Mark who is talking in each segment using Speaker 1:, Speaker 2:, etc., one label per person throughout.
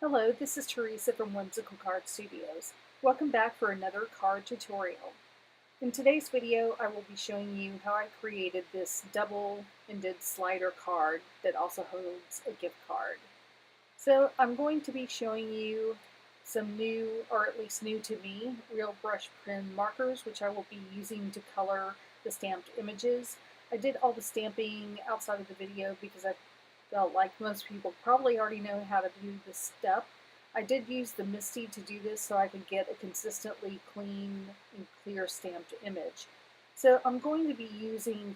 Speaker 1: Hello, this is Teresa from Whimsical Card Studios. Welcome back for another card tutorial. In today's video, I will be showing you how I created this double-ended slider card that also holds a gift card. So I'm going to be showing you some new, or at least new to me, real brush pen markers, which I will be using to color the stamped images. I did all the stamping outside of the video because I felt like most people probably already know how to do this step. I did use the MISTI to do this so I could get a consistently clean and clear stamped image. So I'm going to be using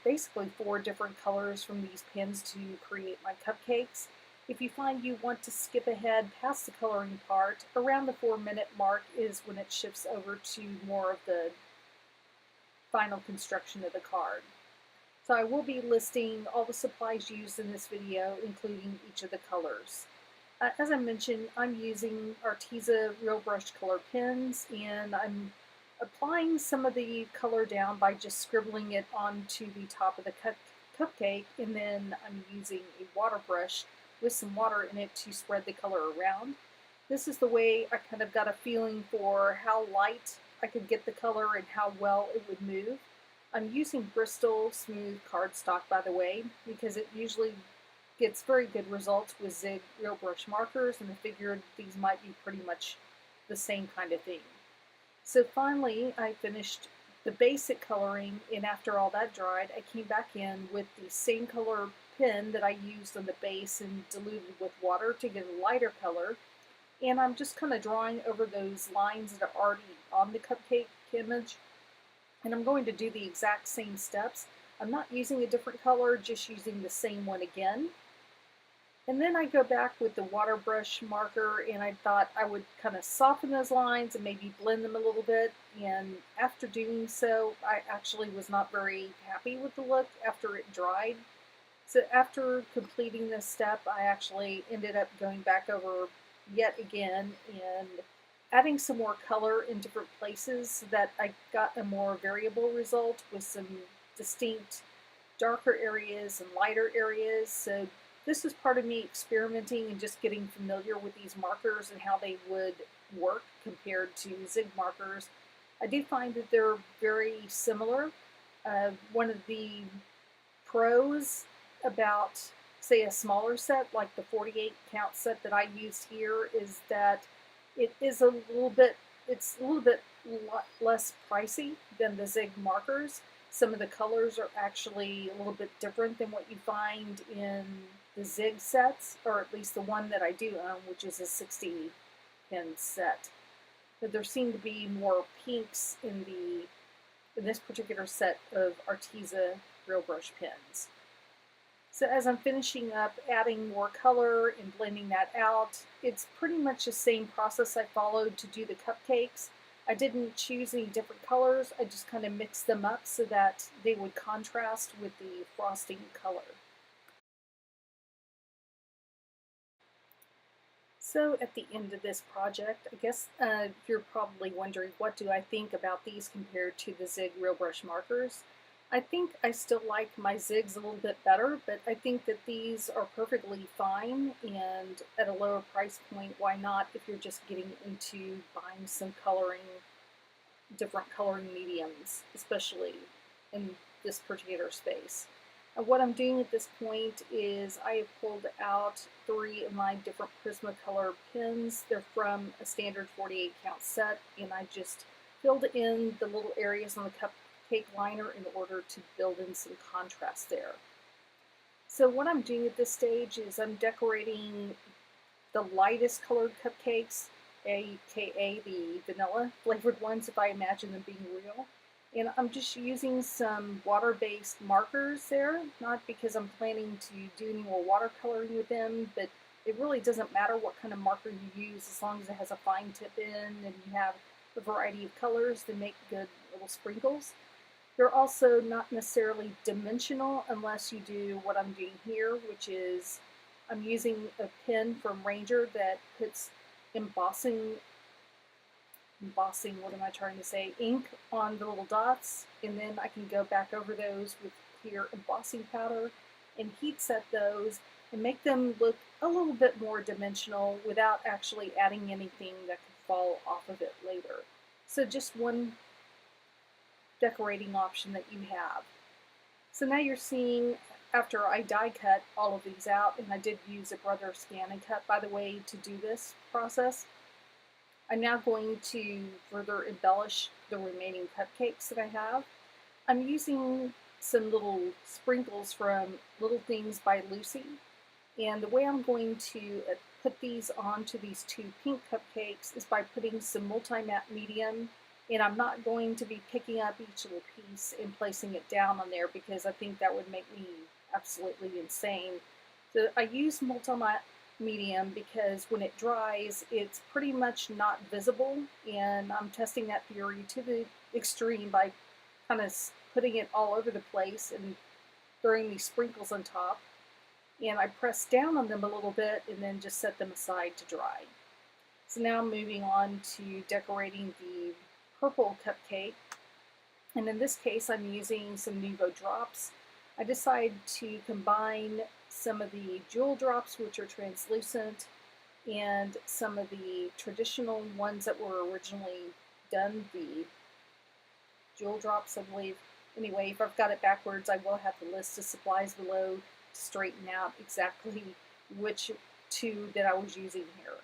Speaker 1: basically four different colors from these pens to create my cupcakes. If you find you want to skip ahead past the coloring part, around the 4-minute mark is when it shifts over to more of the final construction of the card. So I will be listing all the supplies used in this video, including each of the colors. As I mentioned, I'm using Arteza Real Brush Color pens, and I'm applying some of the color down by just scribbling it onto the top of the cupcake, and then I'm using a water brush with some water in it to spread the color around. This is the way I kind of got a feeling for how light I could get the color and how well it would move. I'm using Bristol smooth cardstock, by the way, because it usually gets very good results with Zig Real Brush markers, and I figured these might be pretty much the same kind of thing. So finally, I finished the basic coloring, and after all that dried, I came back in with the same color pen that I used on the base and diluted with water to get a lighter color. And I'm just kind of drawing over those lines that are already on the cupcake image. And I'm going to do the exact same steps. I'm not using a different color, just using the same one again. And then I go back with the water brush marker, and I thought I would kind of soften those lines and maybe blend them a little bit. And after doing so, I actually was not very happy with the look after it dried. So after completing this step, I actually ended up going back over yet again and adding some more color in different places so that I got a more variable result with some distinct darker areas and lighter areas. So this is part of me experimenting and just getting familiar with these markers and how they would work compared to Zig markers. I do find that they're very similar. One of the pros about, say, a smaller set like the 48 count set that I used here is that it's a little bit less pricey than the Zig markers. Some of the colors are actually a little bit different than what you find in the Zig sets, or at least the one that I do own, which is a 60 pin set. But there seem to be more pinks in this particular set of Arteza Real Brush pens. So as I'm finishing up adding more color and blending that out, it's pretty much the same process I followed to do the cupcakes. I didn't choose any different colors, I just kind of mixed them up so that they would contrast with the frosting color. So at the end of this project, I guess you're probably wondering, what do I think about these compared to the Zig Real Brush markers? I think I still like my Zigs a little bit better, but I think that these are perfectly fine, and at a lower price point, why not if you're just getting into buying some different coloring mediums, especially in this particular space. What I'm doing at this point is I have pulled out 3 of my different Prismacolor pens. They're from a standard 48 count set, and I just filled in the little areas on the cupcake liner in order to build in some contrast there. So what I'm doing at this stage is I'm decorating the lightest colored cupcakes, aka the vanilla flavored ones if I imagine them being real. And I'm just using some water-based markers there, not because I'm planning to do any more watercoloring with them, but it really doesn't matter what kind of marker you use as long as it has a fine tip in and you have a variety of colors to make good little sprinkles. They're also not necessarily dimensional unless you do what I'm doing here, which is I'm using a pen from Ranger that puts embossing, what am I trying to say, ink on the little dots, and then I can go back over those with clear embossing powder and heat set those, and make them look a little bit more dimensional without actually adding anything that could fall off of it later. So just one decorating option that you have. So now you're seeing, after I die cut all of these out, and I did use a Brother Scan and Cut, by the way, to do this process, I'm now going to further embellish the remaining cupcakes that I have. I'm using some little sprinkles from Little Things by Lucy, and the way I'm going to put these onto these two pink cupcakes is by putting some multi-matte medium, and I'm not going to be picking up each little piece and placing it down on there because I think that would make me absolutely insane. So I use multi-matte medium because when it dries, it's pretty much not visible, and I'm testing that theory to the extreme by kind of putting it all over the place and throwing these sprinkles on top. And I press down on them a little bit and then just set them aside to dry. So now I'm moving on to decorating the purple cupcake. And in this case, I'm using some Nuvo drops. I decided to combine some of the jewel drops, which are translucent, and some of the traditional ones that were originally done, the jewel drops, I believe. Anyway, if I've got it backwards, I will have the list of supplies below to straighten out exactly which two that I was using here.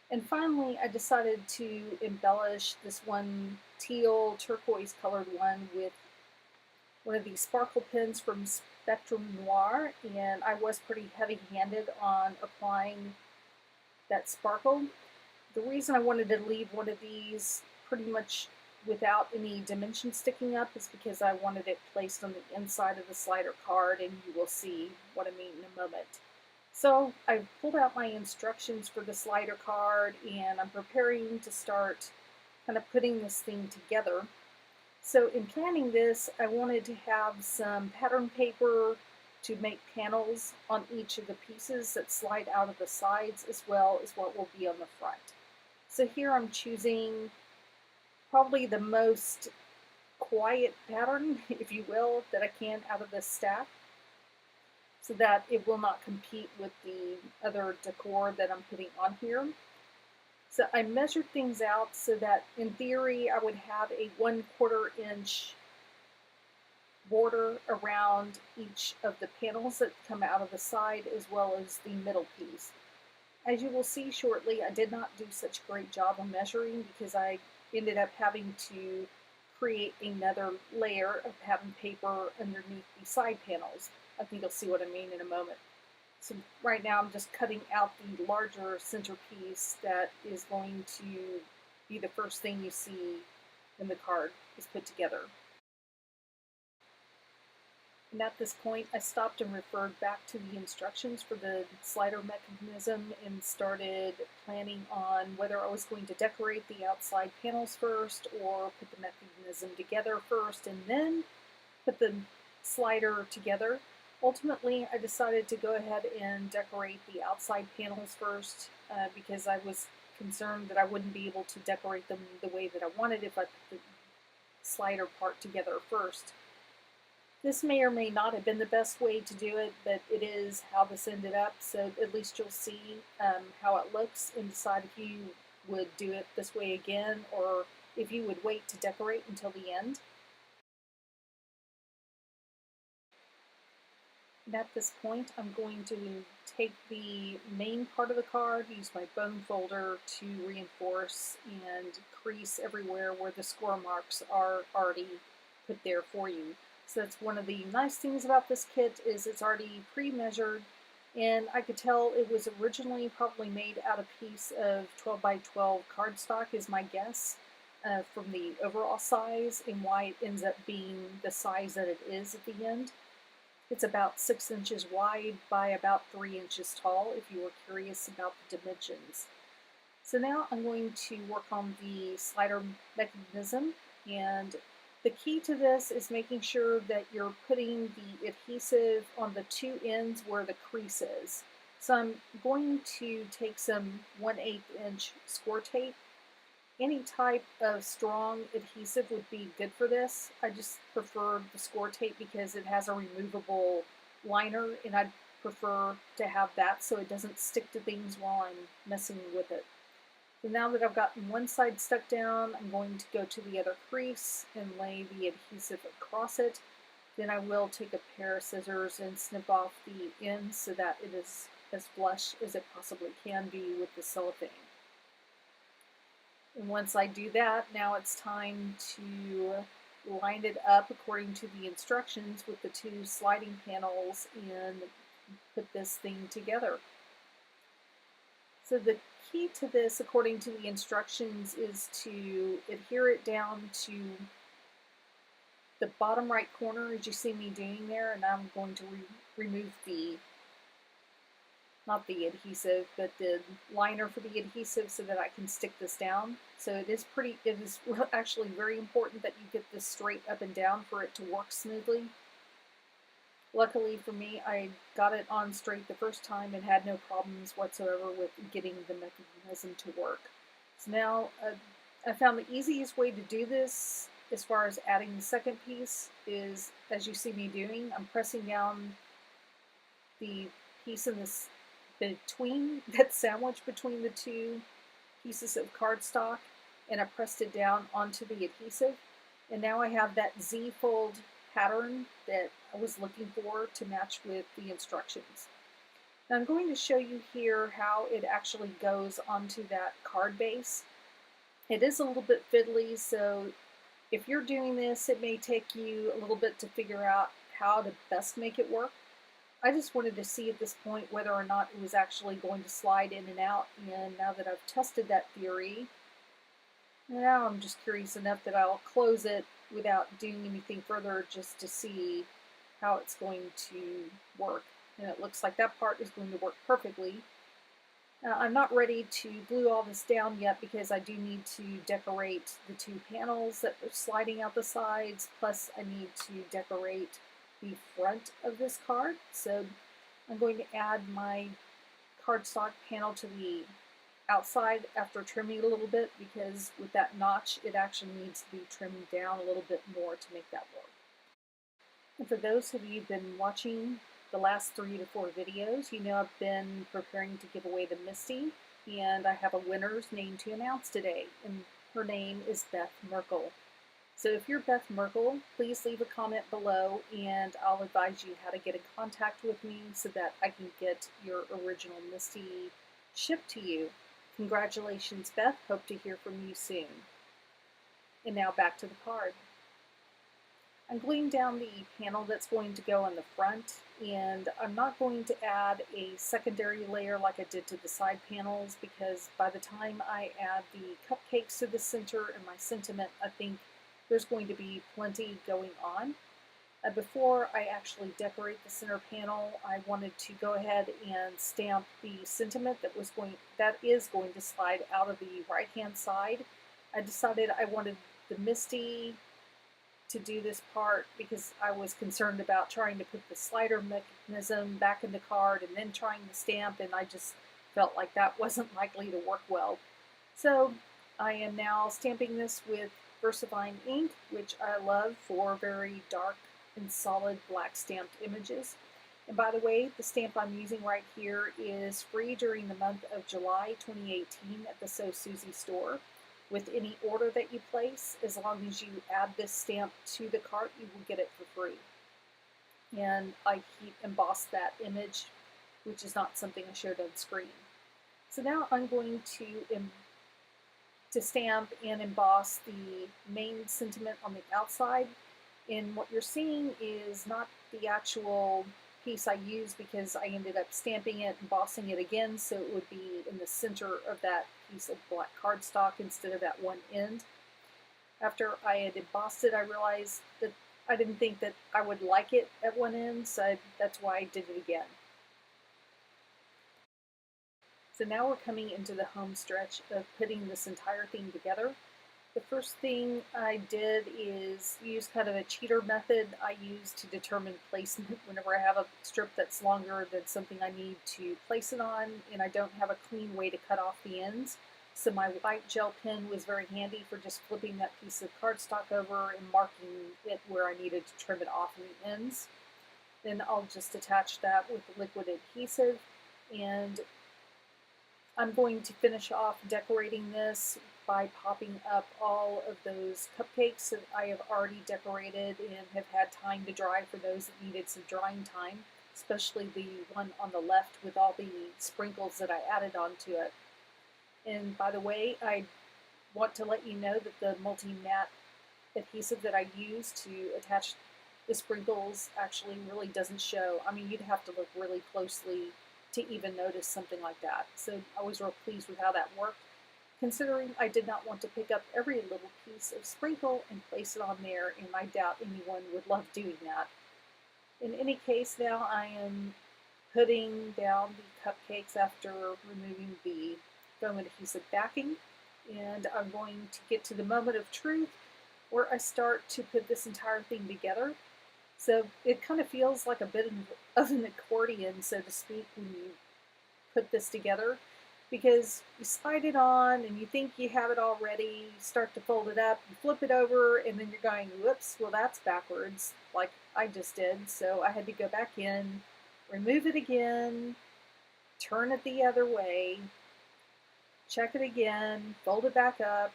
Speaker 1: And finally, I decided to embellish this one teal turquoise colored one with one of these sparkle pens from Spectrum Noir, and I was pretty heavy-handed on applying that sparkle. The reason I wanted to leave one of these pretty much without any dimension sticking up is because I wanted it placed on the inside of the slider card, and you will see what I mean in a moment. So I've pulled out my instructions for the slider card, and I'm preparing to start kind of putting this thing together. So in planning this, I wanted to have some pattern paper to make panels on each of the pieces that slide out of the sides, as well as what will be on the front. So here I'm choosing probably the most quiet pattern, if you will, that I can out of this stack, so that it will not compete with the other decor that I'm putting on here. So I measured things out so that in theory I would have a 1/4 inch border around each of the panels that come out of the side, as well as the middle piece. As you will see shortly, I did not do such a great job of measuring because I ended up having to create another layer of pattern paper underneath the side panels. I think you'll see what I mean in a moment. So right now I'm just cutting out the larger centerpiece that is going to be the first thing you see when the card is put together. And at this point I stopped and referred back to the instructions for the slider mechanism and started planning on whether I was going to decorate the outside panels first or put the mechanism together first and then put the slider together. Ultimately, I decided to go ahead and decorate the outside panels first because I was concerned that I wouldn't be able to decorate them the way that I wanted if I put the slider part together first. This may or may not have been the best way to do it, but it is how this ended up, so at least you'll see how it looks and decide if you would do it this way again or if you would wait to decorate until the end. And at this point, I'm going to take the main part of the card, use my bone folder to reinforce and crease everywhere where the score marks are already put there for you. So that's one of the nice things about this kit is it's already pre-measured, and I could tell it was originally probably made out of a piece of 12 by 12 cardstock is my guess from the overall size and why it ends up being the size that it is at the end. It's about 6 inches wide by about 3 inches tall, if you were curious about the dimensions. So now I'm going to work on the slider mechanism, and the key to this is making sure that you're putting the adhesive on the two ends where the crease is. So I'm going to take some 1/8 inch score tape. Any type of strong adhesive would be good for this. I just prefer the score tape because it has a removable liner, and I prefer to have that so it doesn't stick to things while I'm messing with it. So now that I've gotten one side stuck down, I'm going to go to the other crease and lay the adhesive across it. Then I will take a pair of scissors and snip off the ends so that it is as flush as it possibly can be with the cellophane. And once I do that, now it's time to line it up according to the instructions with the two sliding panels and put this thing together. So the key to this, according to the instructions, is to adhere it down to the bottom right corner, as you see me doing there, and I'm going to remove the, not the adhesive, but the liner for the adhesive so that I can stick this down. So it is actually very important that you get this straight up and down for it to work smoothly. Luckily for me, I got it on straight the first time and had no problems whatsoever with getting the mechanism to work. So now I found the easiest way to do this as far as adding the second piece is, as you see me doing, I'm pressing down the piece in this between, that sandwich between the two pieces of cardstock, and I pressed it down onto the adhesive. And now I have that Z-fold pattern that I was looking for to match with the instructions. Now I'm going to show you here how it actually goes onto that card base. It is a little bit fiddly, so if you're doing this, it may take you a little bit to figure out how to best make it work. I just wanted to see at this point whether or not it was actually going to slide in and out, and now that I've tested that theory, now I'm just curious enough that I'll close it without doing anything further just to see how it's going to work. And it looks like that part is going to work perfectly. I'm not ready to glue all this down yet because I do need to decorate the two panels that are sliding out the sides, plus I need to decorate the front of this card. So I'm going to add my cardstock panel to the outside after trimming it a little bit, because with that notch it actually needs to be trimmed down a little bit more to make that work. And for those of you who've been watching the last 3 to 4 videos, you know I've been preparing to give away the MISTI, and I have a winner's name to announce today, and her name is Beth Merkel. So if you're Beth Merkel, please leave a comment below and I'll advise you how to get in contact with me so that I can get your original MISTI shipped to you. Congratulations, Beth. Hope to hear from you soon. And now back to the card. I'm gluing down the panel that's going to go on the front, and I'm not going to add a secondary layer like I did to the side panels, because by the time I add the cupcakes to the center and my sentiment, I think there's going to be plenty going on. Before I actually decorate the center panel, I wanted to go ahead and stamp the sentiment that is going to slide out of the right-hand side. I decided I wanted the MISTI to do this part because I was concerned about trying to put the slider mechanism back in the card and then trying to stamp, and I just felt like that wasn't likely to work well. So I am now stamping this with VersaFine ink, which I love for very dark and solid black stamped images. And by the way, the stamp I'm using right here is free during the month of July 2018 at the Suzy store. With any order that you place, as long as you add this stamp to the cart, you will get it for free. And I heat embossed that image, which is not something I showed on screen. So now I'm going to stamp and emboss the main sentiment on the outside. And what you're seeing is not the actual piece I used, because I ended up stamping it, embossing it again, so it would be in the center of that piece of black cardstock instead of at one end. After I had embossed it, I realized that I didn't think that I would like it at one end, so that's why I did it again. So now we're coming into the home stretch of putting this entire thing together. The first thing I did is use kind of a cheater method I use to determine placement whenever I have a strip that's longer than something I need to place it on and I don't have a clean way to cut off the ends. So my white gel pen was very handy for just flipping that piece of cardstock over and marking it where I needed to trim it off in the ends. Then I'll just attach that with liquid adhesive, and I'm going to finish off decorating this by popping up all of those cupcakes that I have already decorated and have had time to dry for those that needed some drying time, especially the one on the left with all the sprinkles that I added onto it. And by the way, I want to let you know that the multi-matte adhesive that I use to attach the sprinkles actually really doesn't show. I mean, you'd have to look really closely to even notice something like that. So I was real pleased with how that worked, considering I did not want to pick up every little piece of sprinkle and place it on there, and I doubt anyone would love doing that. In any case, now I am putting down the cupcakes after removing the foam adhesive backing, and I'm going to get to the moment of truth where I start to put this entire thing together. So it kind of feels like a bit of an accordion, so to speak, when you put this together, because you slide it on and you think you have it all ready, you start to fold it up, you flip it over, and then you're going, whoops, well that's backwards, like I just did. So I had to go back in, remove it again, turn it the other way, check it again, fold it back up,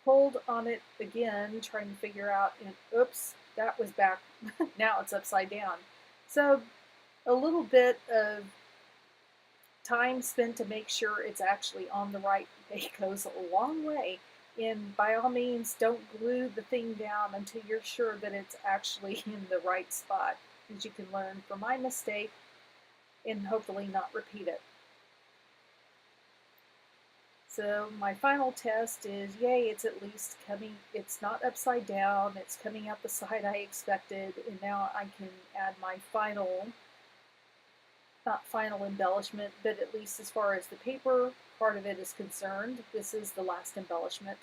Speaker 1: pulled on it again, trying to figure out, and oops, that was back, now it's upside down. So a little bit of time spent to make sure it's actually on the right way goes a long way. And by all means, don't glue the thing down until you're sure that it's actually in the right spot, as you can learn from my mistake and hopefully not repeat it. So my final test is, yay, it's at least coming, it's not upside down, it's coming out the side I expected, and now I can add my final, not final embellishment, but at least as far as the paper part of it is concerned, this is the last embellishment.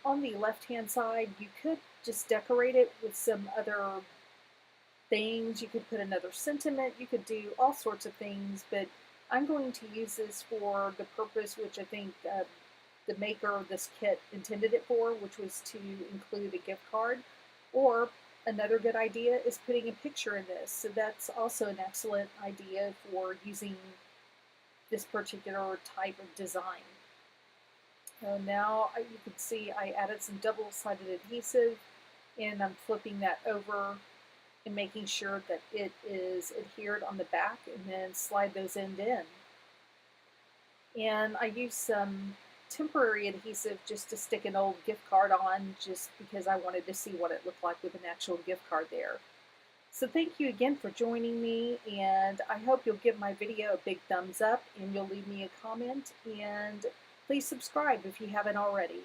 Speaker 1: On the left-hand side, you could just decorate it with some other things. You could put another sentiment, you could do all sorts of things, but I'm going to use this for the purpose which I think the maker of this kit intended it for, which was to include a gift card. Or another good idea is putting a picture in this. So that's also an excellent idea for using this particular type of design. So now you can see I added some double-sided adhesive, and I'm flipping that over and making sure that it is adhered on the back, and then slide those end in. And I used some temporary adhesive just to stick an old gift card on, just because I wanted to see what it looked like with an actual gift card there. So thank you again for joining me, and I hope you'll give my video a big thumbs up and you'll leave me a comment, and please subscribe if you haven't already.